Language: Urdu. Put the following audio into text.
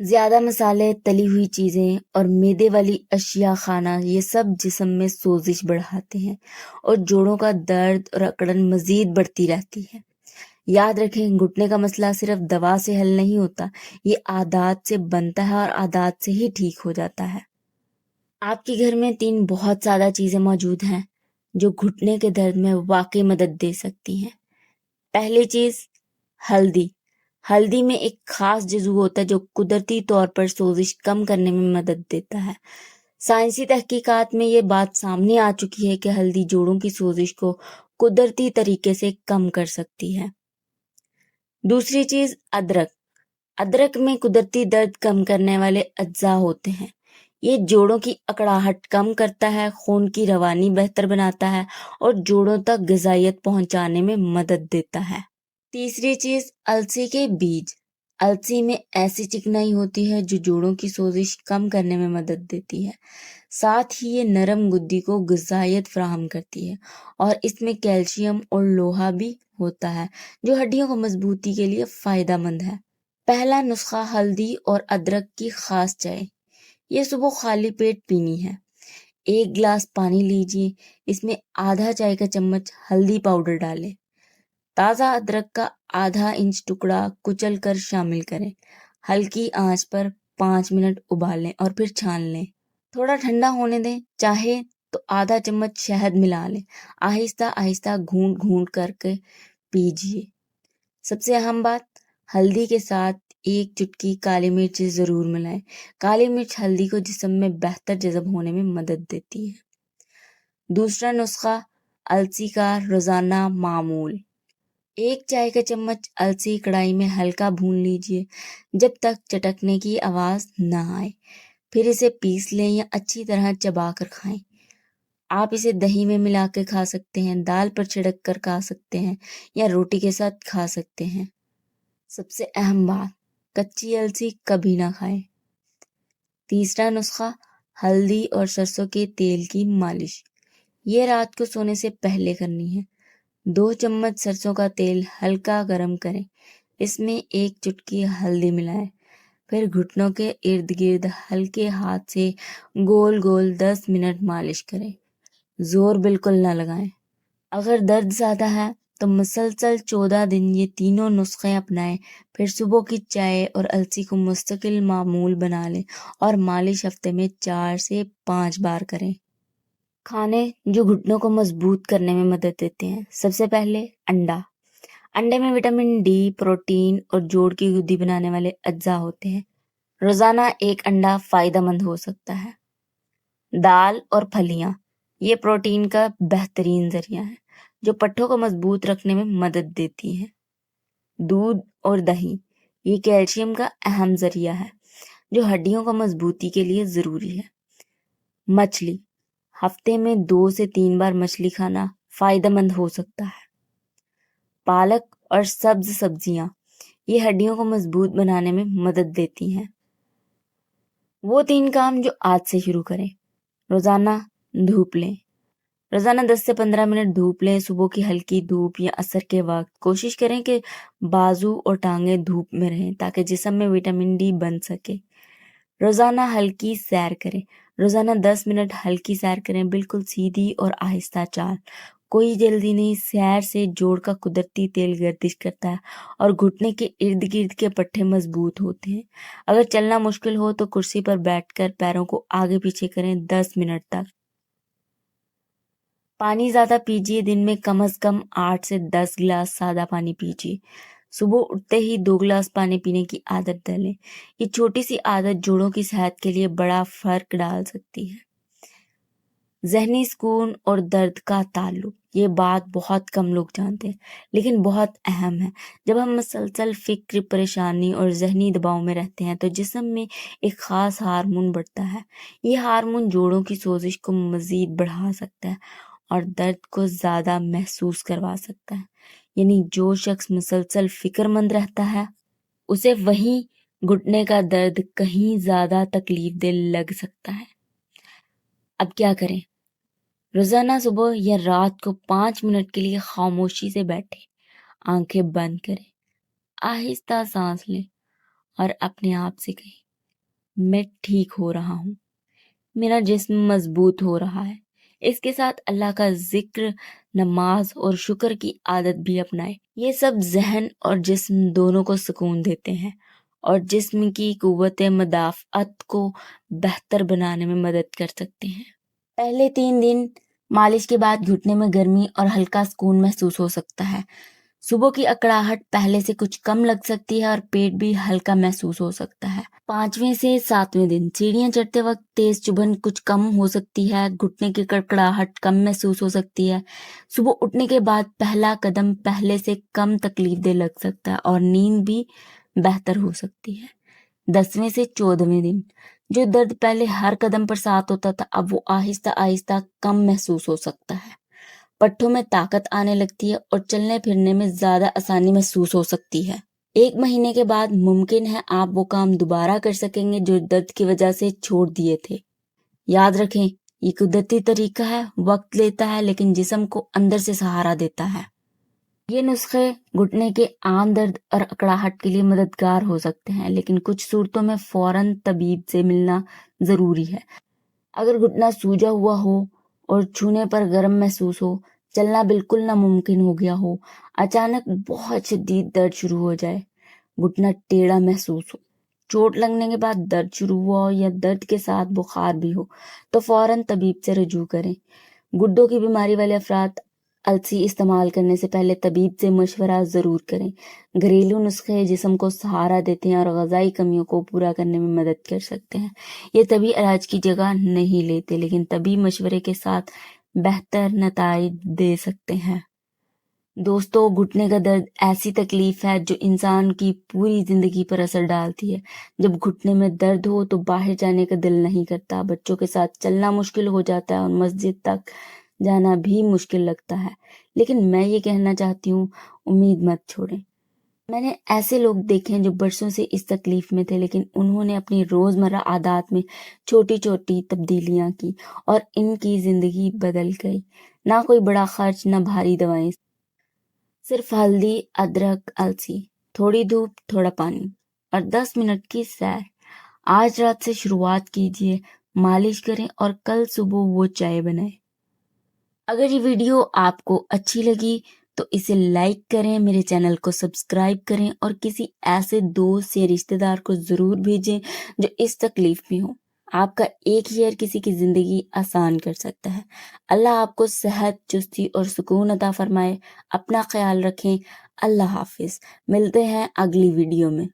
زیادہ مسالے، تلی ہوئی چیزیں اور میدے والی اشیاء کھانا یہ سب جسم میں سوزش بڑھاتے ہیں اور جوڑوں کا درد اور اکڑن مزید بڑھتی رہتی ہے۔ یاد رکھیں، گھٹنے کا مسئلہ صرف دوا سے حل نہیں ہوتا، یہ عادات سے بنتا ہے اور عادات سے ہی ٹھیک ہو جاتا ہے۔ آپ کے گھر میں 3 بہت زیادہ چیزیں موجود ہیں جو گھٹنے کے درد میں واقعی مدد دے سکتی ہیں۔ پہلی چیز، ہلدی۔ ہلدی میں ایک خاص جزو ہوتا ہے جو قدرتی طور پر سوزش کم کرنے میں مدد دیتا ہے۔ سائنسی تحقیقات میں یہ بات سامنے آ چکی ہے کہ ہلدی جوڑوں کی سوزش کو قدرتی طریقے سے کم کر سکتی ہے۔ دوسری چیز، ادرک۔ ادرک میں قدرتی درد کم کرنے والے اجزاء ہوتے ہیں۔ یہ جوڑوں کی اکڑاہٹ کم کرتا ہے، خون کی روانی بہتر بناتا ہے اور جوڑوں تک غذائیت پہنچانے میں مدد دیتا ہے۔ تیسری چیز، السی کے بیج۔ السی میں ایسی چکنائی ہوتی ہے جو جوڑوں کی سوزش کم کرنے میں مدد دیتی ہے، ساتھ ہی یہ نرم گدی کو غذائیت فراہم کرتی ہے اور اس میں کیلشیم اور لوہا بھی ہوتا ہے جو ہڈیوں کو مضبوطی کے لیے فائدہ مند ہے۔ پہلا نسخہ، ہلدی اور ادرک کی خاص چائے۔ یہ صبح خالی پیٹ پینی ہے۔ 1 گلاس پانی لیجیے، اس میں آدھا چائے کا چمچ ہلدی پاؤڈر ڈالیں، تازہ ادرک کا آدھا انچ ٹکڑا کچل کر شامل کریں، ہلکی آنچ پر 5 منٹ ابالیں اور پھر چھان لیں۔ تھوڑا ٹھنڈا ہونے دیں، چاہے تو آدھا چمچ شہد ملا لیں، آہستہ آہستہ گھونٹ گھونٹ کر کے پیجیے۔ سب سے اہم بات، ہلدی کے ساتھ 1 چٹکی کالی مرچ ضرور ملائیں۔ کالی مرچ ہلدی کو جسم میں بہتر جذب ہونے میں مدد دیتی ہے۔ دوسرا نسخہ، السی کا روزانہ معمول۔ 1 چائے کا چمچ السی کڑھائی میں ہلکا بھون لیجیے جب تک چٹکنے کی آواز نہ آئے، پھر اسے پیس لیں یا اچھی طرح چبا کر کھائیں۔ آپ اسے دہی میں ملا کے کھا سکتے ہیں، دال پر چھڑک کر کھا سکتے ہیں یا روٹی کے ساتھ کھا سکتے ہیں۔ سب سے اہم بات، کچی السی کبھی نہ کھائیں۔ تیسرا نسخہ، ہلدی اور سرسوں کے تیل کی مالش۔ یہ رات کو سونے سے پہلے کرنی ہے۔ 2 چمچ سرسوں کا تیل ہلکا گرم کریں، اس میں 1 چٹکی ہلدی ملائیں، پھر گھٹنوں کے ارد گرد ہلکے ہاتھ سے گول گول 10 منٹ مالش کریں، زور بالکل نہ لگائیں۔ اگر درد زیادہ ہے تو مسلسل 14 دن یہ تینوں نسخے اپنائیں، پھر صبح کی چائے اور السی کو مستقل معمول بنا لیں اور مالش ہفتے میں 4 سے 5 بار کریں۔ کھانے جو گھٹنوں کو مضبوط کرنے میں مدد دیتے ہیں۔ سب سے پہلے، انڈا۔ انڈے میں وٹامن ڈی، پروٹین اور جوڑ کی گدی بنانے والے اجزاء ہوتے ہیں۔ روزانہ 1 انڈا فائدہ مند ہو سکتا ہے۔ دال اور پھلیاں، یہ پروٹین کا بہترین ذریعہ ہے جو پٹھوں کو مضبوط رکھنے میں مدد دیتی ہیں۔ دودھ اور دہی، یہ کیلشیم کا اہم ذریعہ ہے جو ہڈیوں کو مضبوطی کے لیے ضروری ہے۔ مچھلی، ہفتے میں 2 سے 3 بار مچھلی کھانا فائدہ مند ہو سکتا ہے۔ پالک اور سبز سبزیاں، یہ ہڈیوں کو مضبوط بنانے میں مدد دیتی ہیں۔ وہ 3 کام جو آج سے شروع کریں۔ روزانہ دھوپ لیں۔ روزانہ 10 سے 15 منٹ دھوپ لیں، صبح کی ہلکی دھوپ یا عصر کے وقت۔ کوشش کریں کہ بازو اور ٹانگیں دھوپ میں رہیں تاکہ جسم میں وٹامن ڈی بن سکے۔ روزانہ ہلکی سیر کریں۔ روزانہ 10 منٹ ہلکی سیر کریں، بالکل سیدھی اور آہستہ چال، کوئی جلدی نہیں۔ سیر سے جوڑ کا قدرتی تیل گردش کرتا ہے اور گھٹنے کے ارد گرد کے پٹھے مضبوط ہوتے ہیں۔ اگر چلنا مشکل ہو تو کرسی پر بیٹھ کر پیروں کو آگے پیچھے کریں 10 منٹ تک۔ پانی زیادہ پیجیے، دن میں کم از کم 8 سے 10 گلاس سادہ پانی پیجیے۔ صبح اٹھتے ہی 2 گلاس پانی پینے کی عادت ڈالیں۔ یہ چھوٹی سی عادت جوڑوں کی صحت کے لیے بڑا فرق ڈال سکتی ہے۔ ذہنی سکون اور درد کا تعلق، یہ بات بہت کم لوگ جانتے ہیں لیکن بہت اہم ہے۔ جب ہم مسلسل فکر، پریشانی اور ذہنی دباؤ میں رہتے ہیں تو جسم میں ایک خاص ہارمون بڑھتا ہے۔ یہ ہارمون جوڑوں کی سوزش کو مزید بڑھا سکتا ہے اور درد کو زیادہ محسوس کروا سکتا ہے۔ یعنی جو شخص مسلسل فکر مند رہتا ہے اسے وہیں گھٹنے کا درد کہیں زیادہ تکلیف دہ لگ سکتا ہے۔ اب کیا کریں؟ روزانہ صبح یا رات کو 5 منٹ کے لیے خاموشی سے بیٹھیں، آنکھیں بند کریں، آہستہ سانس لیں اور اپنے آپ سے کہیں، میں ٹھیک ہو رہا ہوں، میرا جسم مضبوط ہو رہا ہے۔ اس کے ساتھ اللہ کا ذکر، نماز اور شکر کی عادت بھی اپنائے۔ یہ سب ذہن اور جسم دونوں کو سکون دیتے ہیں اور جسم کی قوت مدافعت کو بہتر بنانے میں مدد کر سکتے ہیں۔ پہلے 3 دن مالش کے بعد گھٹنے میں گرمی اور ہلکا سکون محسوس ہو سکتا ہے۔ صبح کی اکڑاہٹ پہلے سے کچھ کم لگ سکتی ہے اور پیٹ بھی ہلکا محسوس ہو سکتا ہے۔ 5ویں سے 7ویں دن سیڑھیاں چڑھتے وقت تیز چبھن کچھ کم ہو سکتی ہے، گھٹنے کی کڑکڑاہٹ کم محسوس ہو سکتی ہے۔ صبح اٹھنے کے بعد پہلا قدم پہلے سے کم تکلیف دہ لگ سکتا ہے اور نیند بھی بہتر ہو سکتی ہے۔ 10ویں سے 14ویں دن جو درد پہلے ہر قدم پر ساتھ ہوتا تھا، اب وہ آہستہ آہستہ کم محسوس ہو سکتا ہے۔ پٹھوں میں طاقت آنے لگتی ہے اور چلنے پھرنے میں زیادہ آسانی محسوس ہو سکتی ہے۔ 1 مہینے کے بعد ممکن ہے آپ وہ کام دوبارہ کر سکیں گے جو درد کی وجہ سے چھوڑ دیے تھے۔ یاد رکھیں، یہ قدرتی طریقہ ہے، وقت لیتا ہے لیکن جسم کو اندر سے سہارا دیتا ہے۔ یہ نسخے گھٹنے کے عام درد اور اکڑاہٹ کے لیے مددگار ہو سکتے ہیں، لیکن کچھ صورتوں میں فوراً طبیب سے ملنا ضروری ہے۔ اگر گھٹنا سوجا ہوا ہو اور چھونے پر گرم محسوس ہو، چلنا بالکل ناممکن ہو گیا ہو، اچانک بہت شدید درد شروع ہو جائے، گھٹنا ٹیڑھا محسوس ہو، چوٹ لگنے کے بعد درد شروع ہوا ہو یا درد کے ساتھ بخار بھی ہو، تو فوراً طبیب سے رجوع کریں۔ گردوں کی بیماری والے افراد السی استعمال کرنے سے پہلے طبیب سے مشورہ ضرور کریں۔ گھریلو نسخے جسم کو سہارا دیتے ہیں اور غذائی کمیوں کو پورا کرنے میں مدد کر سکتے ہیں۔ یہ طبی علاج کی جگہ نہیں لیتے لیکن طبی مشورے کے ساتھ بہتر نتائج دے سکتے ہیں۔ دوستو، گھٹنے کا درد ایسی تکلیف ہے جو انسان کی پوری زندگی پر اثر ڈالتی ہے۔ جب گھٹنے میں درد ہو تو باہر جانے کا دل نہیں کرتا، بچوں کے ساتھ چلنا مشکل ہو جاتا ہے اور مسجد تک جانا بھی مشکل لگتا ہے۔ لیکن میں یہ کہنا چاہتی ہوں، امید مت چھوڑیں۔ میں نے ایسے لوگ دیکھے ہیں جو برسوں سے اس تکلیف میں تھے لیکن انہوں نے اپنی روزمرہ عادات میں چھوٹی چھوٹی تبدیلیاں کی اور ان کی زندگی بدل گئی۔ نہ کوئی بڑا خرچ، نہ بھاری دوائیں، صرف ہلدی، ادرک، السی، تھوڑی دھوپ، تھوڑا پانی اور 10 منٹ کی سیر۔ آج رات سے شروعات کیجیے، مالش کریں اور کل صبح وہ چائے بنائیں۔ اگر یہ ویڈیو آپ کو اچھی لگی تو اسے لائک کریں، میرے چینل کو سبسکرائب کریں اور کسی ایسے دوست یا رشتہ دار کو ضرور بھیجیں جو اس تکلیف میں ہو۔ آپ کا ایک شیئر کسی کی زندگی آسان کر سکتا ہے۔ اللہ آپ کو صحت، چستی اور سکون عطا فرمائے۔ اپنا خیال رکھیں۔ اللہ حافظ۔ ملتے ہیں اگلی ویڈیو میں۔